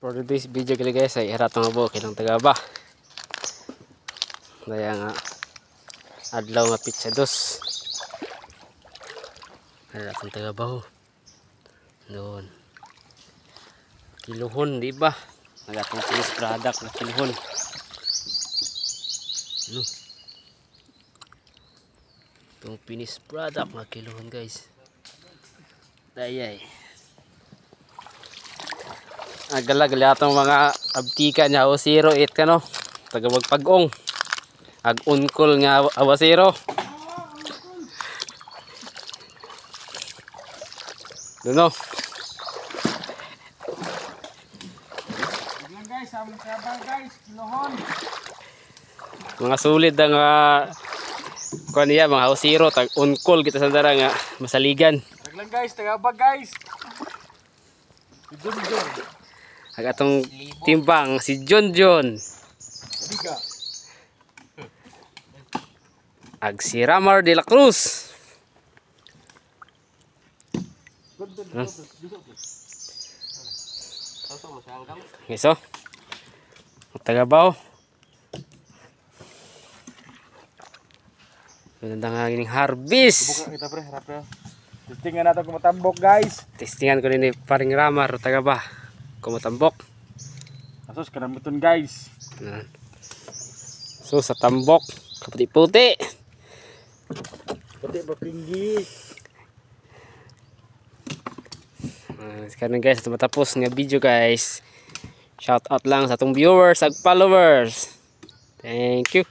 For today's video kali guys ay harat mga buhok ilang taga ba. Daya nga adlaw nga pizza dos. Harat ang taga baho. Doon. Kiluhon di ba? Nagatong finished product na kiluhon. Ano? Itong finished product na kiluhon guys. Dayay. Agala-gali atong mga abtika niya awasiro 8 kano taga magpag-ong ag unkol nga awasiro duno guys, among sabang guys, kilohon. mga sulit ang kuan niya mga awasiro tag unkol kita sa dara nga masaligan Taglang guys, tagabag guys. Junjun. ag atong timbang si Junjun Biga. ag si Ramar de la Cruz. Iso tagabaw ganda nga gining harvest. Buka kita pre, harap pre. Testingan natin kung matambok guys. Testingan ko ni paring Ramar tagaba kumatambok. Asos kanamuton guys. So sa tambok kaputi-puti. Pati bakinggi. Sekarang guys matapos nga video guys. Shout out lang sa atong viewers ag followers. Thank you.